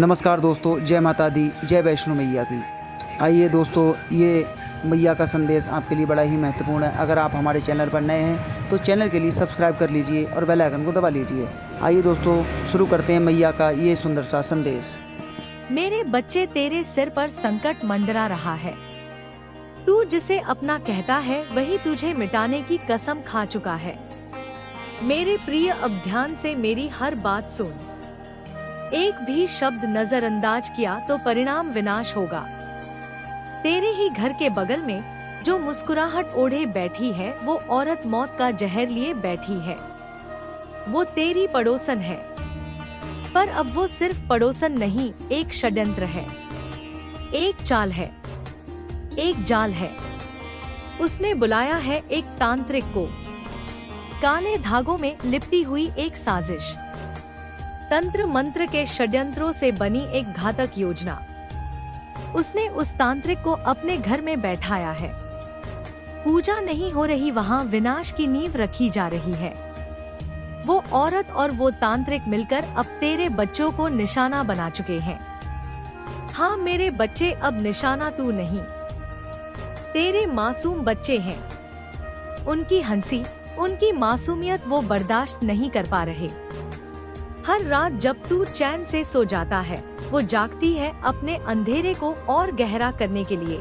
नमस्कार दोस्तों, जय माता दी, जय वैष्णो मैया की। आइए दोस्तों, ये मैया का संदेश आपके लिए बड़ा ही महत्वपूर्ण है। अगर आप हमारे चैनल पर नए हैं तो चैनल के लिए सब्सक्राइब कर लीजिए और बेल आइकन को दबा लीजिए। आइए दोस्तों, शुरू करते हैं मैया का ये सुंदर सा संदेश। मेरे बच्चे, तेरे सिर पर संकट मंडरा रहा है। तू जिसे अपना कहता है वही तुझे मिटाने की कसम खा चुका है। मेरे प्रिय, अब ध्यान से मेरी हर बात सुन। एक भी शब्द नजरअंदाज किया तो परिणाम विनाश होगा। तेरे ही घर के बगल में जो मुस्कुराहट ओढ़े बैठी है, वो औरत मौत का जहर लिए बैठी है। वो तेरी पड़ोसन है, पर अब वो सिर्फ पड़ोसन नहीं, एक षड्यंत्र है, एक चाल है, एक जाल है। उसने बुलाया है एक तांत्रिक को, काले धागों में लिपटी हुई एक साजिश, तंत्र मंत्र के षड्यंत्रों से बनी एक घातक योजना। उसने उस तांत्रिक को अपने घर में बैठाया है। पूजा नहीं हो रही, वहाँ विनाश की नींव रखी जा रही है। वो औरत और वो तांत्रिक मिलकर अब तेरे बच्चों को निशाना बना चुके हैं। हाँ मेरे बच्चे, अब निशाना तू नहीं, तेरे मासूम बच्चे हैं। उनकी हंसी, उनकी मासूमियत वो बर्दाश्त नहीं कर पा रहे। हर रात जब तू चैन से सो जाता है, वो जागती है अपने अंधेरे को और गहरा करने के लिए।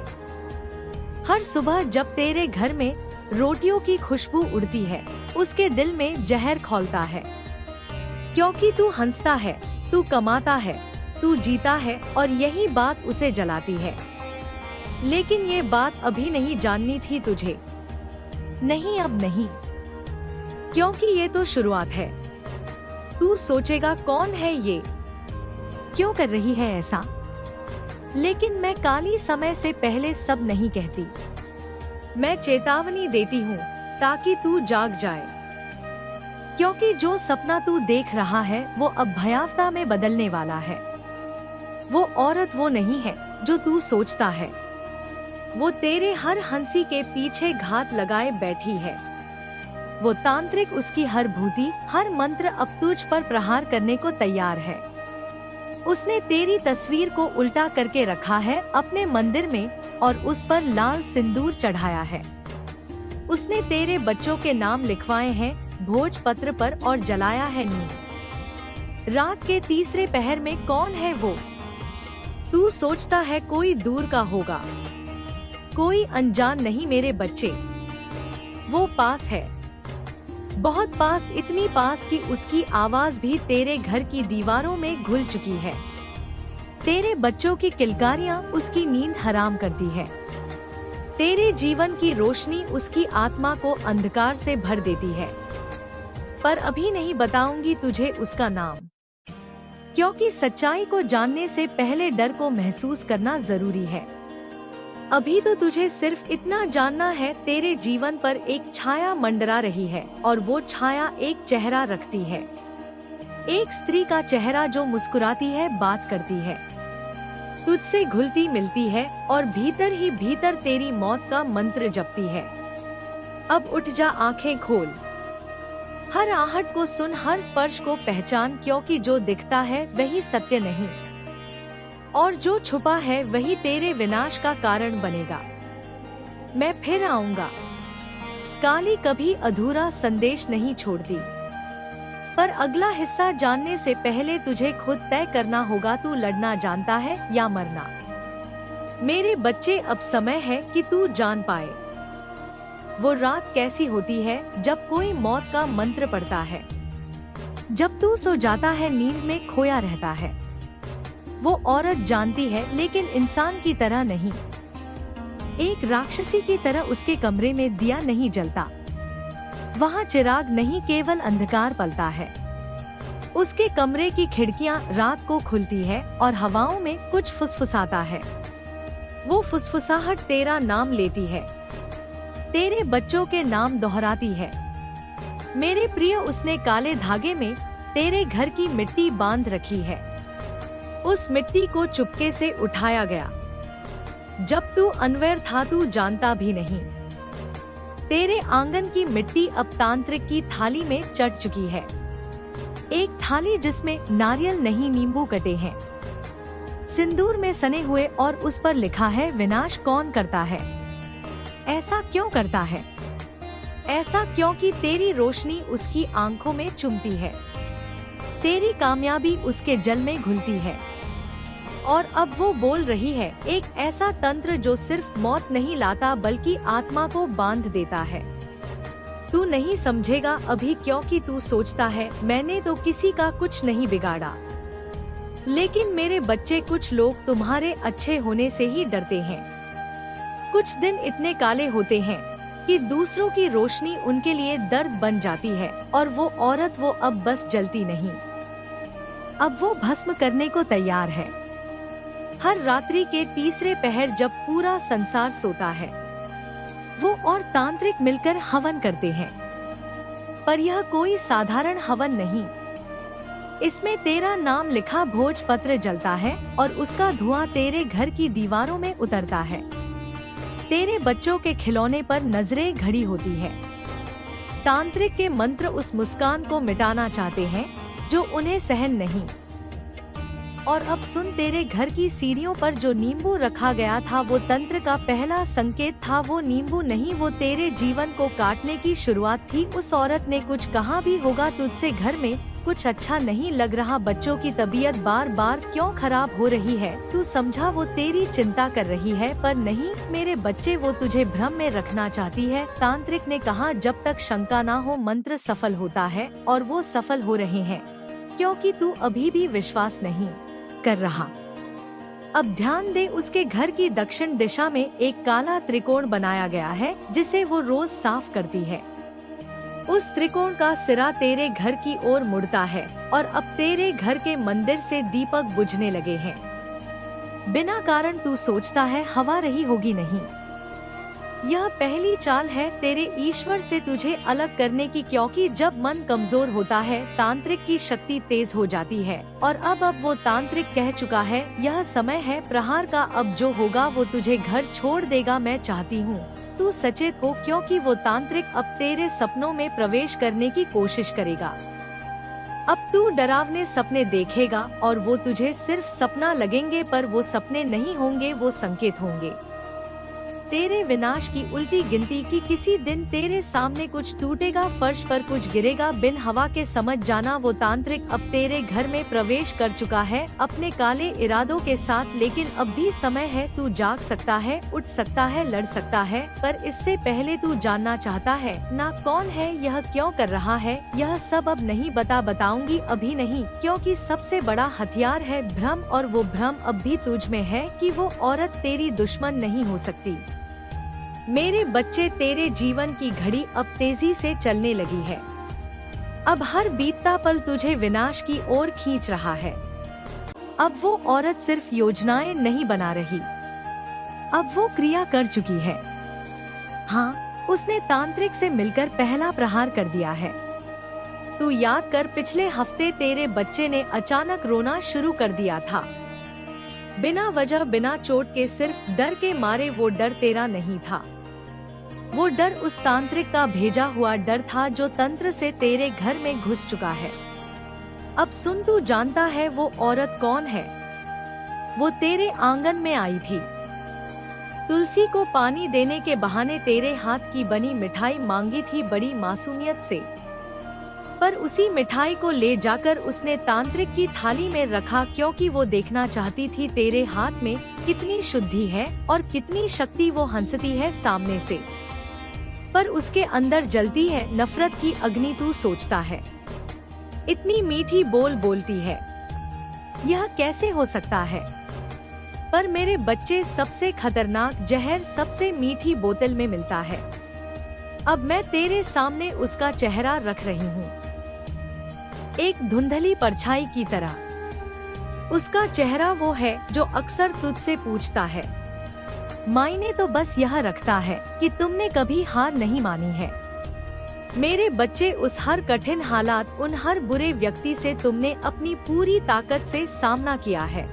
हर सुबह जब तेरे घर में रोटियों की खुशबू उड़ती है, उसके दिल में जहर खौलता है। क्योंकि तू हंसता है, तू कमाता है, तू जीता है, और यही बात उसे जलाती है। लेकिन ये बात अभी नहीं जाननी थी तुझे। नहीं, अब नहीं, क्योंकि ये तो शुरुआत है। तू सोचेगा कौन है ये, क्यों कर रही है ऐसा? लेकिन मैं काली समय से पहले सब नहीं कहती। मैं चेतावनी देती हूँ ताकि तू जाग जाए। क्योंकि जो सपना तू देख रहा है वो अब भयावता में बदलने वाला है। वो औरत वो नहीं है जो तू सोचता है। वो तेरे हर हंसी के पीछे घात लगाए बैठी है। वो तांत्रिक उसकी हर भूति, हर मंत्र अब तुझ पर प्रहार करने को तैयार है। उसने तेरी तस्वीर को उल्टा करके रखा है अपने मंदिर में और उस पर लाल सिंदूर चढ़ाया है। उसने तेरे बच्चों के नाम लिखवाए हैं भोज पत्र पर और जलाया है नींव। रात के तीसरे पहर में कौन है वो? तू सोचता है कोई दूर का होगा, कोई अनजान नहीं मेरे बच्चे। वो पास है, बहुत पास, इतनी पास कि उसकी आवाज भी तेरे घर की दीवारों में घुल चुकी है। तेरे बच्चों की किलकारियां उसकी नींद हराम करती है। तेरे जीवन की रोशनी उसकी आत्मा को अंधकार से भर देती है। पर अभी नहीं बताऊंगी तुझे उसका नाम, क्योंकि सच्चाई को जानने से पहले डर को महसूस करना जरूरी है। अभी तो तुझे सिर्फ इतना जानना है, तेरे जीवन पर एक छाया मंडरा रही है और वो छाया एक चेहरा रखती है। एक स्त्री का चेहरा जो मुस्कुराती है, बात करती है, तुझसे घुलती मिलती है और भीतर ही भीतर तेरी मौत का मंत्र जपती है। अब उठ जा, आंखें खोल, हर आहट को सुन, हर स्पर्श को पहचान, क्योंकि जो दिखता है वही सत्य नहीं, और जो छुपा है वही तेरे विनाश का कारण बनेगा। मैं फिर आऊंगा। काली कभी अधूरा संदेश नहीं छोड़ती। पर अगला हिस्सा जानने से पहले तुझे खुद तय करना होगा, तू लड़ना जानता है या मरना। मेरे बच्चे, अब समय है कि तू जान पाए वो रात कैसी होती है जब कोई मौत का मंत्र पढ़ता है। जब तू सो जाता है, नींद में खोया रहता है। वो औरत जानती है, लेकिन इंसान की तरह नहीं, एक राक्षसी की तरह उसके कमरे में दिया नहीं जलता। वहाँ चिराग नहीं, केवल अंधकार पलता है। उसके कमरे की खिड़कियाँ रात को खुलती है और हवाओं में कुछ फुसफुसाता है। वो फुसफुसाहट तेरा नाम लेती है, तेरे बच्चों के नाम दोहराती है। मेरे प्रिय, उसने काले धागे में तेरे घर की मिट्टी बांध रखी है। उस मिट्टी को चुपके से उठाया गया जब तू अनवेयर था, तू जानता भी नहीं। तेरे आंगन की मिट्टी अब तांत्रिक की थाली में चढ़ चुकी है। एक थाली जिसमें नारियल नहीं, नींबू कटे हैं। सिंदूर में सने हुए और उस पर लिखा है विनाश कौन करता है। ऐसा क्यों करता है? ऐसा क्योंकि तेरी रोशनी उसकी आंखों में चुभती है, तेरी कामयाबी उसके जल में घुलती है। और अब वो बोल रही है, एक ऐसा तंत्र जो सिर्फ मौत नहीं लाता बल्कि आत्मा को बांध देता है। तू नहीं समझेगा अभी क्योंकि तू सोचता है मैंने तो किसी का कुछ नहीं बिगाड़ा। लेकिन मेरे बच्चे, कुछ लोग तुम्हारे अच्छे होने से ही डरते हैं। कुछ दिन इतने काले होते हैं कि दूसरों की रोशनी उनके लिए दर्द बन जाती है। और वो औरत, वो अब बस जलती नहीं, अब वो भस्म करने को तैयार है। हर रात्रि के तीसरे पहर जब पूरा संसार सोता है, वो और तांत्रिक मिलकर हवन करते हैं। पर यह कोई साधारण हवन नहीं, इसमें तेरा नाम लिखा भोजपत्र जलता है और उसका धुआं तेरे घर की दीवारों में उतरता है। तेरे बच्चों के खिलौने पर नजरें घड़ी होती है। तांत्रिक के मंत्र उस मुस्कान को मिटाना चाहते हैं जो उन्हें सहन नहीं। और अब सुन, तेरे घर की सीढ़ियों पर जो नींबू रखा गया था वो तंत्र का पहला संकेत था। वो नींबू नहीं, वो तेरे जीवन को काटने की शुरुआत थी। उस औरत ने कुछ कहा भी होगा तुझसे, घर में कुछ अच्छा नहीं लग रहा, बच्चों की तबीयत बार बार क्यों खराब हो रही है। तू समझा वो तेरी चिंता कर रही है, पर नहीं मेरे बच्चे, वो तुझे भ्रम में रखना चाहती है। तांत्रिक ने कहा, जब तक शंका ना हो मंत्र सफल होता है, और वो सफल हो रहे हैं क्योंकि तू अभी भी विश्वास नहीं कर रहा। अब ध्यान दे, उसके घर की दक्षिण दिशा में एक काला त्रिकोण बनाया गया है जिसे वो रोज साफ करती है। उस त्रिकोण का सिरा तेरे घर की ओर मुड़ता है और अब तेरे घर के मंदिर से दीपक बुझने लगे हैं। बिना कारण तू सोचता है हवा रही होगी, नहीं, यह पहली चाल है तेरे ईश्वर से तुझे अलग करने की, क्योंकि जब मन कमजोर होता है तांत्रिक की शक्ति तेज हो जाती है। और अब वो तांत्रिक कह चुका है, यह समय है प्रहार का, अब जो होगा वो तुझे घर छोड़ देगा। मैं चाहती हूँ तू सचेत हो, क्योंकि वो तांत्रिक अब तेरे सपनों में प्रवेश करने की कोशिश करेगा। अब तू डरावने सपने देखेगा और वो तुझे सिर्फ सपना लगेंगे, पर वो सपने नहीं होंगे, वो संकेत होंगे तेरे विनाश की। उल्टी गिनती की किसी दिन तेरे सामने कुछ टूटेगा, फर्श पर कुछ गिरेगा बिन हवा के, समझ जाना वो तांत्रिक अब तेरे घर में प्रवेश कर चुका है अपने काले इरादों के साथ। लेकिन अब भी समय है, तू जाग सकता है, उठ सकता है, लड़ सकता है। पर इससे पहले तू जानना चाहता है ना कौन है यह, क्यों कर रहा है यह सब? अब नहीं बताऊंगी, अभी नहीं, क्योंकि सबसे बड़ा हथियार है भ्रम, और वो भ्रम अब भी तुझ में है कि वो औरत तेरी दुश्मन नहीं हो सकती। मेरे बच्चे, तेरे जीवन की घड़ी अब तेजी से चलने लगी है। अब हर बीतता पल तुझे विनाश की ओर खींच रहा है। अब वो औरत सिर्फ योजनाएं नहीं बना रही, अब वो क्रिया कर चुकी है। हाँ, उसने तांत्रिक से मिलकर पहला प्रहार कर दिया है। तू याद कर, पिछले हफ्ते तेरे बच्चे ने अचानक रोना शुरू कर दिया था, बिना वजह, बिना चोट के, सिर्फ डर के मारे। वो डर तेरा नहीं था, वो डर उस तांत्रिक का भेजा हुआ डर था जो तंत्र से तेरे घर में घुस चुका है। अब सुन, तू जानता है वो औरत कौन है? वो तेरे आंगन में आई थी, तुलसी को पानी देने के बहाने तेरे हाथ की बनी मिठाई मांगी थी बड़ी मासूमियत से। पर उसी मिठाई को ले जाकर उसने तांत्रिक की थाली में रखा, क्योंकि वो देखना चाहती थी तेरे हाथ में कितनी शुद्धि है और कितनी शक्ति वो हंसती है सामने से। पर उसके अंदर जलती है नफरत की अग्नि। तू सोचता है इतनी मीठी बोलती है, यह कैसे हो सकता है? पर मेरे बच्चे, सबसे खतरनाक जहर सबसे मीठी बोतल में मिलता है। अब मैं तेरे सामने उसका चेहरा रख रही हूँ, एक धुंधली परछाई की तरह। उसका चेहरा वो है जो अक्सर तुझसे पूछता है, मायने तो बस यह रखता है कि तुमने कभी हार नहीं मानी है। मेरे बच्चे, उस हर कठिन हालात, उन हर बुरे व्यक्ति से तुमने अपनी पूरी ताकत से सामना किया है।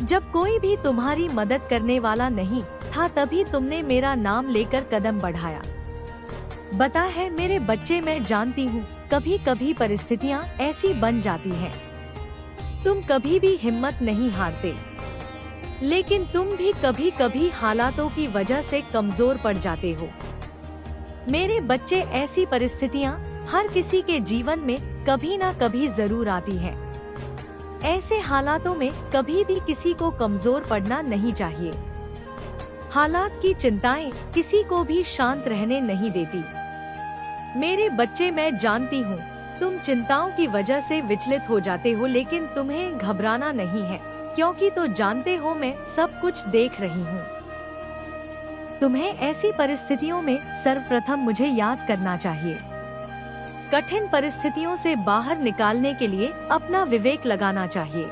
जब कोई भी तुम्हारी मदद करने वाला नहीं था, तभी तुमने मेरा नाम लेकर कदम बढ़ाया। बता है मेरे बच्चे, मैं जानती हूँ कभी कभी परिस्थितियाँ ऐसी बन जाती हैं, तुम कभी भी हिम्मत नहीं हारते। लेकिन तुम भी कभी कभी हालातों की वजह से कमजोर पड़ जाते हो। मेरे बच्चे, ऐसी परिस्थितियाँ हर किसी के जीवन में कभी ना कभी जरूर आती हैं। ऐसे हालातों में कभी भी किसी को कमजोर पड़ना नहीं चाहिए। हालात की चिंताएं किसी को भी शांत रहने नहीं देती। मेरे बच्चे, मैं जानती हूँ तुम चिंताओं की वजह से विचलित हो जाते हो, लेकिन तुम्हें घबराना नहीं है, क्योंकि तो जानते हो मैं सब कुछ देख रही हूँ। तुम्हें ऐसी परिस्थितियों में सर्वप्रथम मुझे याद करना चाहिए। कठिन परिस्थितियों से बाहर निकालने के लिए अपना विवेक लगाना चाहिए।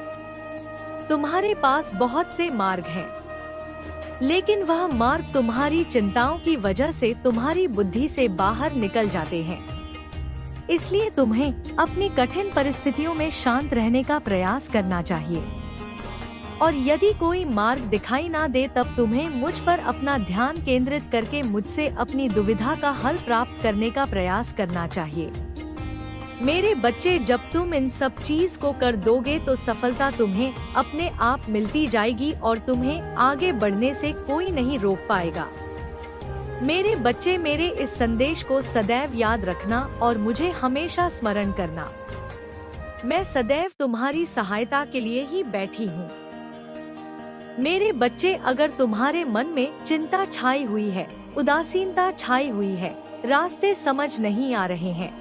तुम्हारे पास बहुत से मार्ग हैं, लेकिन वह मार्ग तुम्हारी चिंताओं की वजह से तुम्हारी बुद्धि से बाहर निकल जाते हैं। इसलिए तुम्हें अपनी कठिन परिस्थितियों में शांत रहने का प्रयास करना चाहिए। और यदि कोई मार्ग दिखाई ना दे, तब तुम्हें मुझ पर अपना ध्यान केंद्रित करके मुझसे अपनी दुविधा का हल प्राप्त करने का प्रयास करना चाहिए। मेरे बच्चे, जब तुम इन सब चीज को कर दोगे तो सफलता तुम्हें अपने आप मिलती जाएगी और तुम्हें आगे बढ़ने से कोई नहीं रोक पाएगा। मेरे बच्चे, मेरे इस संदेश को सदैव याद रखना और मुझे हमेशा स्मरण करना। मैं सदैव तुम्हारी सहायता के लिए ही बैठी हूँ। मेरे बच्चे, अगर तुम्हारे मन में चिंता छाई हुई है, उदासीनता छाई हुई है, रास्ते समझ नहीं आ रहे हैं,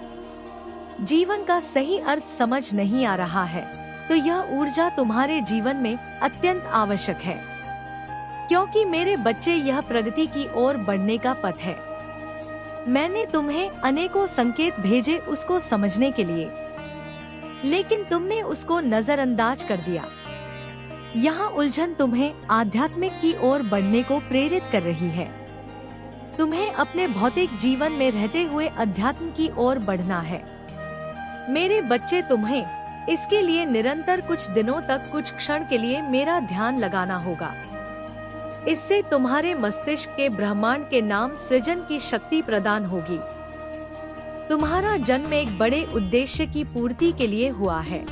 जीवन का सही अर्थ समझ नहीं आ रहा है, तो यह ऊर्जा तुम्हारे जीवन में अत्यंत आवश्यक है। क्योंकि मेरे बच्चे, यह प्रगति की ओर बढ़ने का पथ है। मैंने तुम्हें अनेकों संकेत भेजे उसको समझने के लिए, लेकिन तुमने उसको नजरअंदाज कर दिया। यहाँ उलझन तुम्हें आध्यात्मिक की ओर बढ़ने को प्रेरित कर रही है। तुम्हें अपने भौतिक जीवन में रहते हुए अध्यात्म की ओर बढ़ना है। मेरे बच्चे, तुम्हें इसके लिए निरंतर कुछ दिनों तक, कुछ क्षण के लिए मेरा ध्यान लगाना होगा। इससे तुम्हारे मस्तिष्क के ब्रह्मांड के नाम सृजन की शक्ति प्रदान होगी। तुम्हारा जन्म एक बड़े उद्देश्य की पूर्ति के लिए हुआ है।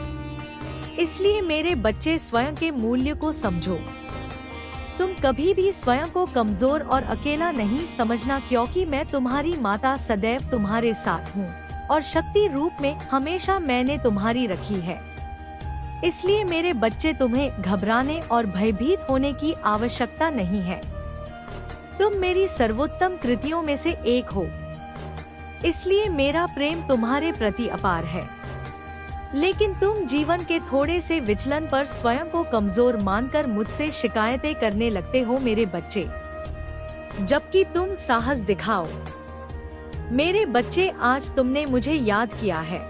इसलिए मेरे बच्चे, स्वयं के मूल्य को समझो। तुम कभी भी स्वयं को कमजोर और अकेला नहीं समझना, क्योंकि मैं तुम्हारी माता सदैव तुम्हारे साथ हूँ और शक्ति रूप में हमेशा मैंने तुम्हारी रखी है। इसलिए मेरे बच्चे, तुम्हें घबराने और भयभीत होने की आवश्यकता नहीं है। तुम मेरी सर्वोत्तम कृतियों में से एक हो। इसलिए मेरा प्रेम तुम्हारे प्रति अपार है। लेकिन तुम जीवन के थोड़े से विचलन पर स्वयं को कमजोर मानकर मुझसे शिकायतें करने लगते हो मेरे बच्चे, जबकि तुम साहस दिखाओ। मेरे बच्चे, आज तुमने मुझे याद किया है।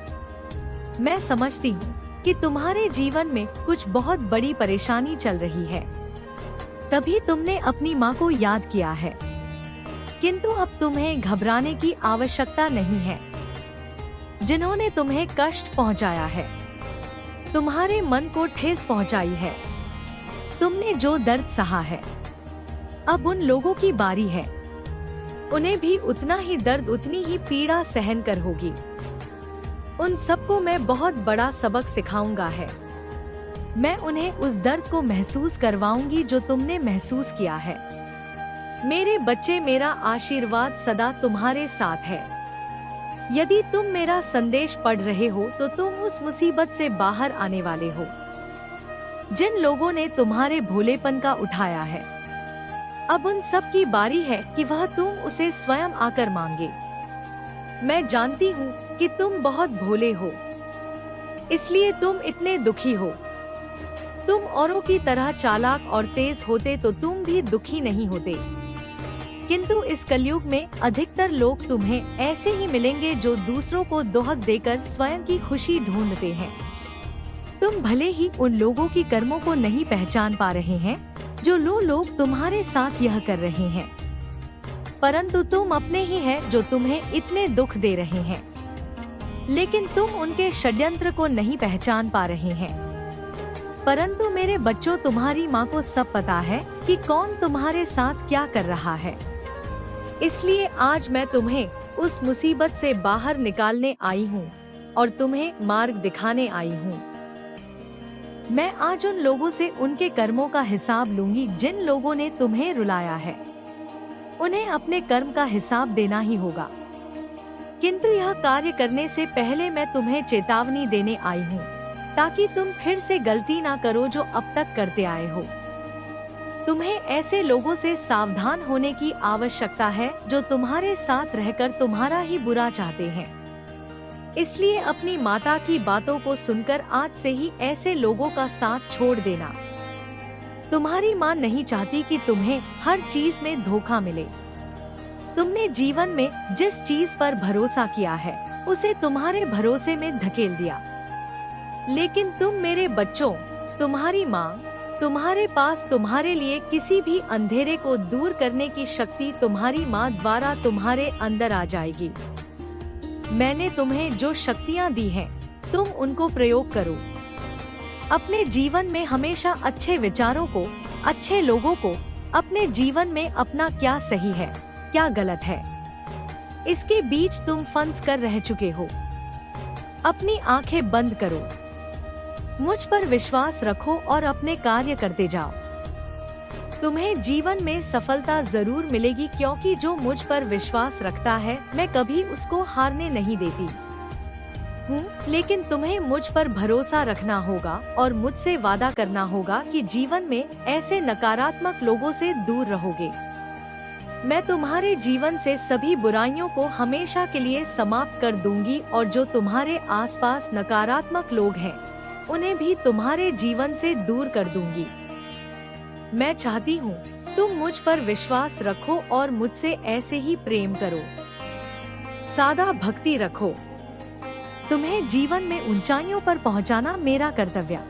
मैं समझती हूँ कि तुम्हारे जीवन में कुछ बहुत बड़ी परेशानी चल रही है, तभी तुमने अपनी माँ को याद किया है। किंतु अब तुम्हें घबराने की आवश्यकता नहीं है। जिन्होंने तुम्हें कष्ट पहुँचाया है, तुम्हारे मन को ठेस पहुँचाई है, तुमने जो दर्द सहा है, अब उन लोगों की बारी है। उन्हें भी उतना ही दर्द, उतनी ही पीड़ा सहन कर होगी। उन सबको मैं बहुत बड़ा सबक सिखाऊंगा है। मैं उन्हें उस दर्द को महसूस करवाऊंगी जो तुमने महसूस किया है। मेरे बच्चे, मेरा आशीर्वाद सदा तुम्हारे साथ है। यदि तुम मेरा संदेश पढ़ रहे हो तो तुम उस मुसीबत से बाहर आने वाले हो। जिन लोगों ने तुम्हारे भोलेपन का उठाया है, अब उन सब की बारी है कि वह तुम उसे स्वयं आकर मांगे। मैं जानती हूँ कि तुम बहुत भोले हो, इसलिए तुम इतने दुखी हो। तुम औरों की तरह चालाक और तेज होते तो तुम भी दुखी नहीं होते। किंतु इस कलयुग में अधिकतर लोग तुम्हें ऐसे ही मिलेंगे जो दूसरों को दोहक देकर स्वयं की खुशी ढूंढते हैं। तुम भले ही उन लोगों की कर्मों को नहीं पहचान पा रहे हैं जो लोग तुम्हारे साथ यह कर रहे हैं, परंतु तुम अपने ही हैं जो तुम्हें इतने दुख दे रहे हैं। लेकिन तुम उनके षड्यंत्र को नहीं पहचान पा रहे हैं। परंतु मेरे बच्चों, तुम्हारी माँ को सब पता है कि कौन तुम्हारे साथ क्या कर रहा है। इसलिए आज मैं तुम्हें उस मुसीबत से बाहर निकालने आई हूँ और तुम्हें मार्ग दिखाने आई हूँ। मैं आज उन लोगों से उनके कर्मों का हिसाब लूंगी जिन लोगों ने तुम्हें रुलाया है। उन्हें अपने कर्म का हिसाब देना ही होगा। किंतु यह कार्य करने से पहले मैं तुम्हें चेतावनी देने आई हूँ, ताकि तुम फिर से गलती ना करो जो अब तक करते आए हो। तुम्हें ऐसे लोगों से सावधान होने की आवश्यकता है जो तुम्हारे साथ रहकर तुम्हारा ही बुरा चाहते हैं। इसलिए अपनी माता की बातों को सुनकर आज से ही ऐसे लोगों का साथ छोड़ देना। तुम्हारी माँ नहीं चाहती कि तुम्हें हर चीज में धोखा मिले। तुमने जीवन में जिस चीज पर भरोसा किया है उसे तुम्हारे भरोसे में धकेल दिया। लेकिन तुम मेरे बच्चों, तुम्हारी माँ, तुम्हारे पास तुम्हारे लिए किसी भी अंधेरे को दूर करने की शक्ति तुम्हारी माँ द्वारा तुम्हारे अंदर आ जाएगी। मैंने तुम्हें जो शक्तियाँ दी हैं, तुम उनको प्रयोग करो। अपने जीवन में हमेशा अच्छे विचारों को, अच्छे लोगों को अपने जीवन में अपना क्या सही है, क्या गलत है, इसके बीच तुम फंस कर रह चुके हो। अपनी आंखें बंद करो, मुझ पर विश्वास रखो और अपने कार्य करते जाओ। तुम्हें जीवन में सफलता जरूर मिलेगी, क्योंकि जो मुझ पर विश्वास रखता है मैं कभी उसको हारने नहीं देती हूँ। लेकिन तुम्हें मुझ पर भरोसा रखना होगा और मुझसे वादा करना होगा कि जीवन में ऐसे नकारात्मक लोगों से दूर रहोगे। मैं तुम्हारे जीवन से सभी बुराइयों को हमेशा के लिए समाप्त कर दूंगी और जो तुम्हारे आसपास नकारात्मक लोग हैं उन्हें भी तुम्हारे जीवन से दूर कर दूंगी। मैं चाहती हूँ तुम मुझ पर विश्वास रखो और मुझसे ऐसे ही प्रेम करो, सादा भक्ति रखो। तुम्हें जीवन में ऊंचाइयों पर पहुँचाना मेरा कर्तव्य।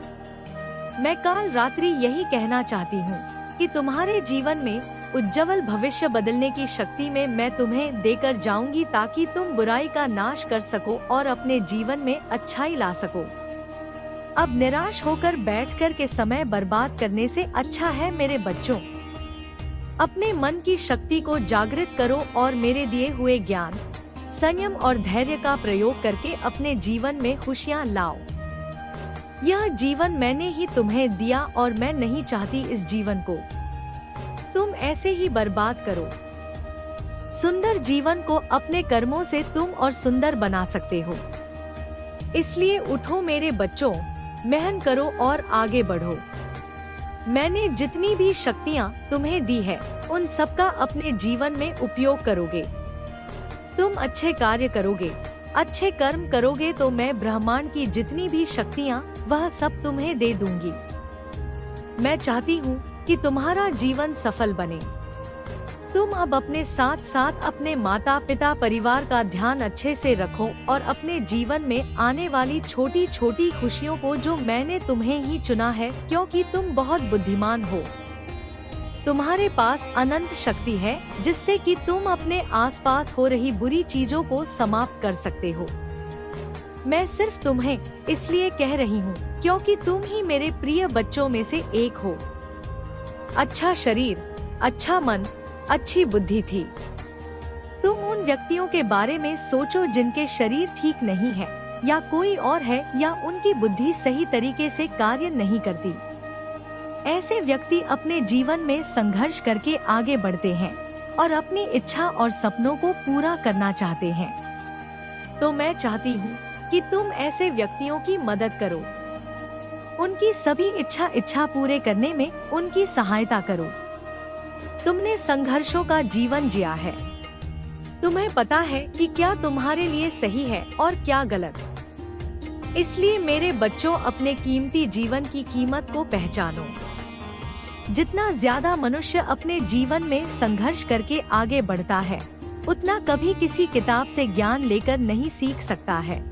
मैं काल रात्रि यही कहना चाहती हूँ कि तुम्हारे जीवन में उज्जवल भविष्य बदलने की शक्ति में मैं तुम्हें देकर जाऊंगी, ताकि तुम बुराई का नाश कर सको और अपने जीवन में अच्छाई ला सको। अब निराश होकर बैठकर के समय बर्बाद करने से अच्छा है मेरे बच्चों, अपने मन की शक्ति को जागृत करो और मेरे दिए हुए ज्ञान, संयम और धैर्य का प्रयोग करके अपने जीवन में खुशियाँ लाओ। यह जीवन मैंने ही तुम्हें दिया और मैं नहीं चाहती इस जीवन को तुम ऐसे ही बर्बाद करो। सुंदर जीवन को अपने कर्मों से तुम और सुंदर बना सकते हो। इसलिए उठो मेरे बच्चों, मेहनत करो और आगे बढ़ो। मैंने जितनी भी शक्तियाँ तुम्हें दी है उन सबका अपने जीवन में उपयोग करोगे। तुम अच्छे कार्य करोगे, अच्छे कर्म करोगे तो मैं ब्रह्मांड की जितनी भी शक्तियाँ वह सब तुम्हें दे दूंगी। मैं चाहती हूँ कि तुम्हारा जीवन सफल बने। तुम अब अपने साथ साथ अपने माता पिता परिवार का ध्यान अच्छे से रखो और अपने जीवन में आने वाली छोटी छोटी खुशियों को, जो मैंने तुम्हें ही चुना है क्योंकि तुम बहुत बुद्धिमान हो। तुम्हारे पास अनंत शक्ति है जिससे कि तुम अपने आसपास हो रही बुरी चीजों को समाप्त कर सकते हो। मैं सिर्फ तुम्हें इसलिए कह रही हूँ क्योंकि तुम ही मेरे प्रिय बच्चों में से एक हो। अच्छा शरीर, अच्छा मन, अच्छी बुद्धि थी। तुम उन व्यक्तियों के बारे में सोचो जिनके शरीर ठीक नहीं है या कोई और है या उनकी बुद्धि सही तरीके से कार्य नहीं करती। ऐसे व्यक्ति अपने जीवन में संघर्ष करके आगे बढ़ते हैं और अपनी इच्छा और सपनों को पूरा करना चाहते हैं। तो मैं चाहती हूँ कि तुम ऐसे व्यक्तियों की मदद करो, उनकी सभी इच्छा पूरे करने में उनकी सहायता करो। तुमने संघर्षों का जीवन जिया है, तुम्हें पता है कि क्या तुम्हारे लिए सही है और क्या गलत। इसलिए मेरे बच्चों, अपने कीमती जीवन की कीमत को पहचानो। जितना ज्यादा मनुष्य अपने जीवन में संघर्ष करके आगे बढ़ता है, उतना कभी किसी किताब से ज्ञान लेकर नहीं सीख सकता है।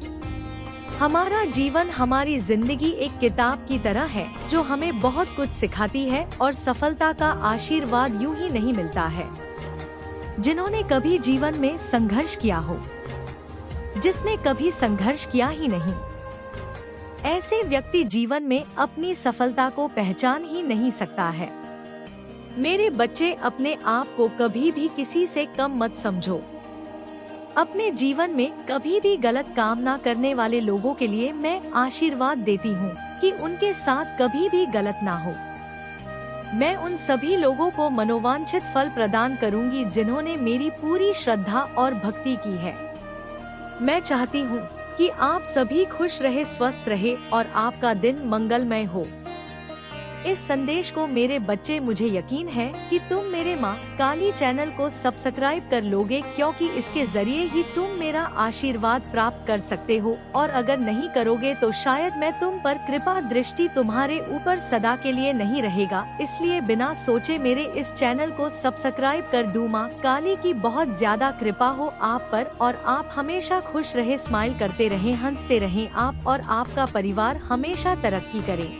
हमारा जीवन, हमारी जिंदगी एक किताब की तरह है जो हमें बहुत कुछ सिखाती है और सफलता का आशीर्वाद यूं ही नहीं मिलता है। जिन्होंने कभी जीवन में संघर्ष किया हो, जिसने कभी संघर्ष किया ही नहीं, ऐसे व्यक्ति जीवन में अपनी सफलता को पहचान ही नहीं सकता है। मेरे बच्चे, अपने आप को कभी भी किसी से कम मत समझो। अपने जीवन में कभी भी गलत काम ना करने वाले लोगों के लिए मैं आशीर्वाद देती हूँ कि उनके साथ कभी भी गलत ना हो। मैं उन सभी लोगों को मनोवांछित फल प्रदान करूंगी जिन्होंने मेरी पूरी श्रद्धा और भक्ति की है। मैं चाहती हूँ कि आप सभी खुश रहे, स्वस्थ रहे और आपका दिन मंगलमय हो। इस संदेश को मेरे बच्चे, मुझे यकीन है कि तुम मेरे माँ काली चैनल को सब्सक्राइब कर लोगे, क्योंकि इसके जरिए ही तुम मेरा आशीर्वाद प्राप्त कर सकते हो। और अगर नहीं करोगे तो शायद मैं तुम पर कृपा दृष्टि तुम्हारे ऊपर सदा के लिए नहीं रहेगा। इसलिए बिना सोचे मेरे इस चैनल को सब्सक्राइब कर दो। माँ काली की बहुत ज्यादा कृपा हो आप पर और आप हमेशा खुश रहे, स्माइल करते रहे, हंसते रहे आप और आपका परिवार हमेशा तरक्की करे,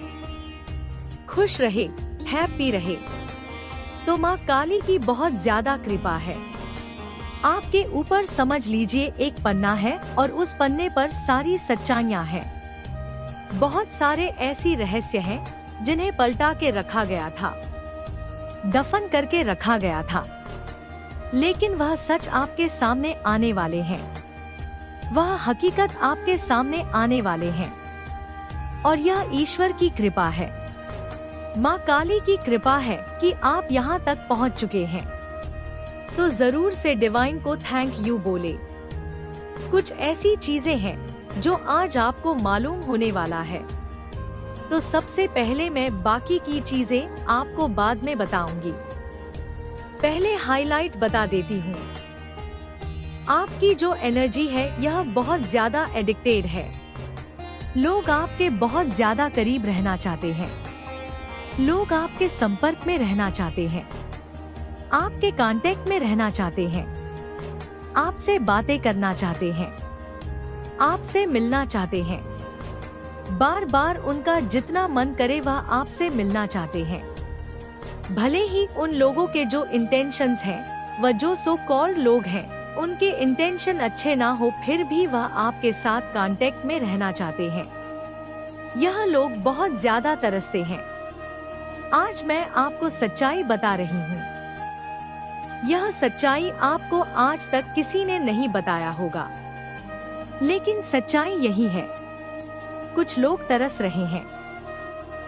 खुश रहे, हैप्पी रहे। तो माँ काली की बहुत ज्यादा कृपा है आपके ऊपर। समझ लीजिए एक पन्ना है और उस पन्ने पर सारी सच्चाइयाँ हैं। बहुत सारे ऐसी रहस्य हैं जिन्हें पलटा के रखा गया था, दफन करके रखा गया था, लेकिन वह सच आपके सामने आने वाले हैं। वह हकीकत आपके सामने आने वाले हैं और यह ईश्वर की कृपा है, माँ काली की कृपा है कि आप यहाँ तक पहुँच चुके हैं। तो जरूर से डिवाइन को थैंक यू बोले। कुछ ऐसी चीजें हैं जो आज आपको मालूम होने वाला है। तो सबसे पहले मैं बाकी की चीजें आपको बाद में बताऊंगी। पहले हाईलाइट बता देती हूँ। आपकी जो एनर्जी है यह बहुत ज्यादा एडिक्टेड है। लोग आपके बहुत ज्यादा करीब रहना चाहते हैं, लोग आपके संपर्क में रहना चाहते हैं, आपके कांटेक्ट में रहना चाहते हैं, आपसे बातें करना चाहते हैं, आपसे मिलना चाहते हैं। बार बार उनका जितना मन करे वह आपसे मिलना चाहते हैं। भले ही उन लोगों के जो इंटेंशंस हैं, वह जो सो कॉल्ड लोग हैं, उनके इंटेंशन अच्छे ना हो, फिर भी वह आपके साथ कांटेक्ट में रहना चाहते हैं। यह लोग बहुत ज्यादा तरसते हैं। आज मैं आपको सच्चाई बता रही हूँ। यह सच्चाई आपको आज तक किसी ने नहीं बताया होगा, लेकिन सच्चाई यही है। कुछ लोग तरस रहे हैं,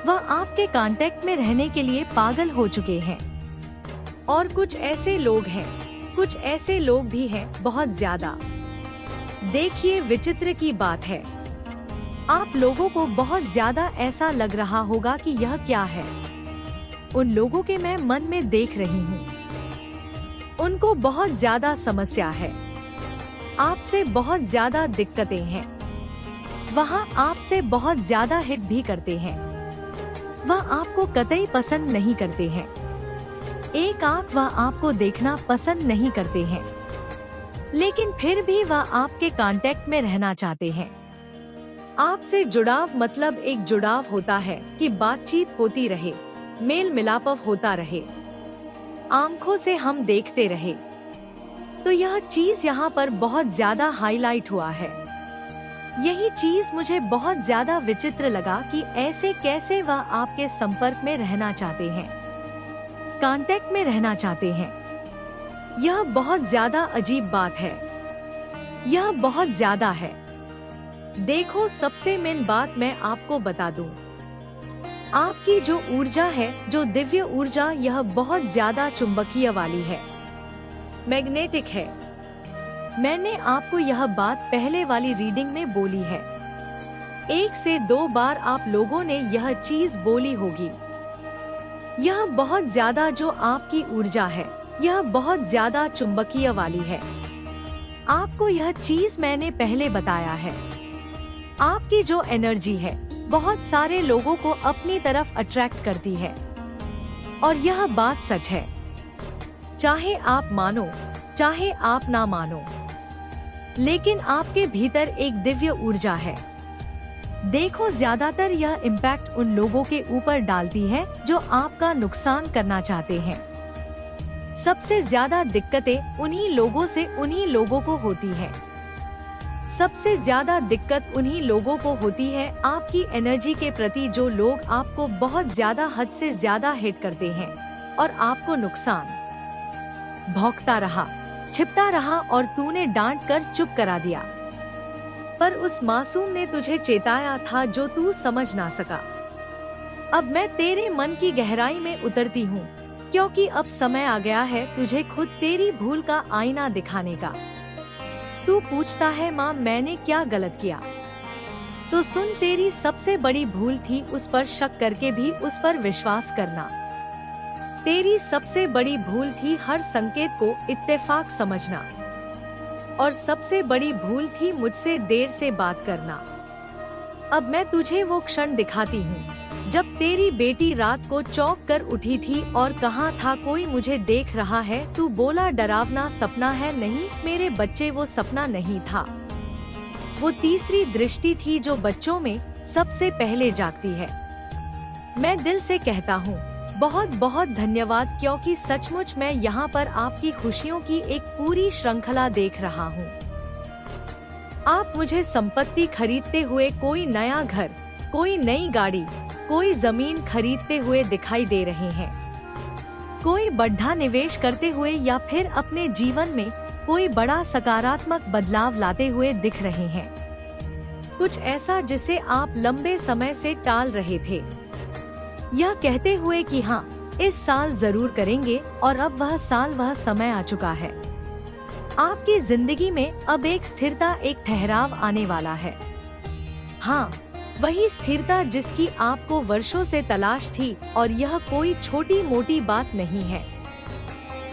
वह आपके कांटेक्ट में रहने के लिए पागल हो चुके हैं। और कुछ ऐसे लोग हैं, कुछ ऐसे लोग भी हैं बहुत ज्यादा। देखिए विचित्र की बात है, आप लोगों को बहुत ज्यादा ऐसा लग रहा होगा कि यह क्या है। उन लोगों के मैं मन में देख रही हूँ, उनको बहुत ज्यादा समस्या है, आपसे बहुत ज्यादा दिक्कतें हैं। वहाँ आपसे बहुत ज्यादा हिट भी करते हैं, वह आपको कतई पसंद नहीं करते हैं। एक आंख वह आपको देखना पसंद नहीं करते हैं, लेकिन फिर भी वह आपके कांटेक्ट में रहना चाहते हैं। आपसे जुड़ाव मतलब एक जुड़ाव होता है कि बातचीत होती रहे, मेल मिलाप होता रहे, आंखों से हम देखते रहे। तो यह चीज यहाँ पर बहुत ज्यादा हाईलाइट हुआ है। यही चीज मुझे बहुत ज्यादा विचित्र लगा कि ऐसे कैसे वह आपके संपर्क में रहना चाहते हैं, कांटेक्ट में रहना चाहते हैं। यह बहुत ज्यादा अजीब बात है, यह बहुत ज्यादा है। देखो सबसे मेन बात मैं आपको बता दूं। आपकी जो ऊर्जा है, जो दिव्य ऊर्जा, यह बहुत ज्यादा चुंबकीय वाली है, मैग्नेटिक है। मैंने आपको यह बात पहले वाली रीडिंग में बोली है। 1 से 2 बार आप लोगों ने यह चीज बोली होगी। यह बहुत ज्यादा जो आपकी ऊर्जा है, यह बहुत ज्यादा चुंबकीय वाली है। आपको यह चीज मैंने पहले बताया है। आपकी जो एनर्जी है बहुत सारे लोगों को अपनी तरफ अट्रैक्ट करती है, और यह बात सच है, चाहे आप मानो चाहे आप ना मानो। लेकिन आपके भीतर एक दिव्य ऊर्जा है। देखो ज्यादातर यह इम्पैक्ट उन लोगों के ऊपर डालती है जो आपका नुकसान करना चाहते हैं। सबसे ज्यादा दिक्कतें उन्हीं लोगों से उन्हीं लोगों को होती है। सबसे ज्यादा दिक्कत उन्हीं लोगों को होती है आपकी एनर्जी के प्रति, जो लोग आपको बहुत ज्यादा हद से ज्यादा हिट करते हैं और आपको नुकसान। भौंकता रहा, छिपता रहा और तूने डांट कर चुप करा दिया। पर उस मासूम ने तुझे चेताया था जो तू समझ ना सका। अब मैं तेरे मन की गहराई में उतरती हूँ, क्योंकि अब समय आ गया है तुझे खुद तेरी भूल का आईना दिखाने का। तू पूछता है माँ मैंने क्या गलत किया? तो सुन, तेरी सबसे बड़ी भूल थी उस पर शक करके भी उस पर विश्वास करना। तेरी सबसे बड़ी भूल थी हर संकेत को इत्तेफाक समझना, और सबसे बड़ी भूल थी मुझसे देर से बात करना। अब मैं तुझे वो क्षण दिखाती हूँ जब तेरी बेटी रात को चौंक कर उठी थी और कहा था कोई मुझे देख रहा है। तू बोला डरावना सपना है। नहीं मेरे बच्चे, वो सपना नहीं था, वो तीसरी दृष्टि थी जो बच्चों में सबसे पहले जागती है। मैं दिल से कहता हूँ बहुत बहुत धन्यवाद, क्योंकि सचमुच मैं यहाँ पर आपकी खुशियों की एक पूरी श्रृंखला देख रहा हूँ। आप मुझे संपत्ति खरीदते हुए, कोई नया घर, कोई नई गाड़ी, कोई जमीन खरीदते हुए दिखाई दे रहे हैं, कोई बड़ा निवेश करते हुए या फिर अपने जीवन में कोई बड़ा सकारात्मक बदलाव लाते हुए दिख रहे हैं। कुछ ऐसा जिसे आप लंबे समय से टाल रहे थे, यह कहते हुए कि हाँ इस साल जरूर करेंगे, और अब वह साल, वह समय आ चुका है। आपकी जिंदगी में अब एक स्थिरता, एक ठहराव आने वाला है। हाँ, वही स्थिरता जिसकी आपको वर्षों से तलाश थी, और यह कोई छोटी मोटी बात नहीं है।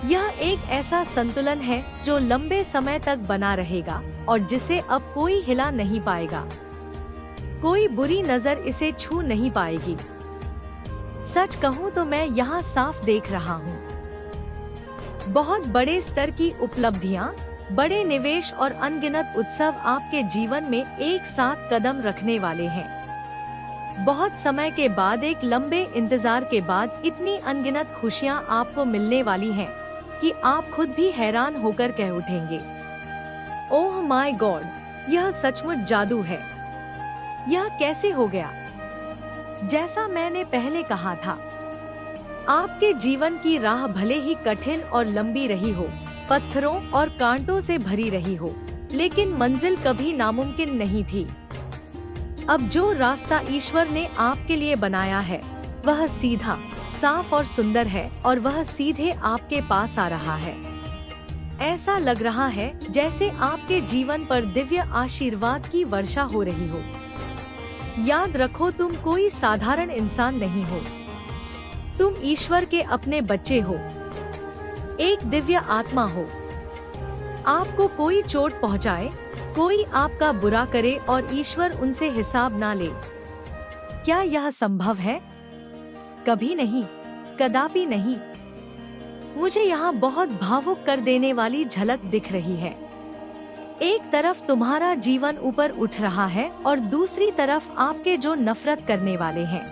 यह एक ऐसा संतुलन है जो लंबे समय तक बना रहेगा और जिसे अब कोई हिला नहीं पाएगा। कोई बुरी नजर इसे छू नहीं पाएगी। सच कहूँ तो मैं यहाँ साफ देख रहा हूँ बहुत बड़े स्तर की उपलब्धियाँ, बड़े निवेश और अनगिनत उत्सव आपके जीवन में एक साथ कदम रखने वाले हैं। बहुत समय के बाद, एक लंबे इंतजार के बाद इतनी अनगिनत खुशियाँ आपको मिलने वाली हैं कि आप खुद भी हैरान होकर कह उठेंगे, ओह माय गॉड, यह सचमुच जादू है। यह कैसे हो गया? जैसा मैंने पहले कहा था, आपके जीवन की राह भले ही कठिन और लंबी रही हो, पत्थरों और कांटों से भरी रही हो, लेकिन मंजिल कभी नामुमकिन नहीं थी। अब जो रास्ता ईश्वर ने आपके लिए बनाया है वह सीधा, साफ और सुंदर है, और वह सीधे आपके पास आ रहा है। ऐसा लग रहा है जैसे आपके जीवन पर दिव्य आशीर्वाद की वर्षा हो रही हो। याद रखो, तुम कोई साधारण इंसान नहीं हो, तुम ईश्वर के अपने बच्चे हो, एक दिव्य आत्मा हो। आपको कोई चोट पहुंचाए, कोई आपका बुरा करे और ईश्वर उनसे हिसाब ना ले, क्या यह संभव है? कभी नहीं, कदापि नहीं। मुझे यहाँ बहुत भावुक कर देने वाली झलक दिख रही है। एक तरफ तुम्हारा जीवन ऊपर उठ रहा है और दूसरी तरफ आपके जो नफरत करने वाले हैं।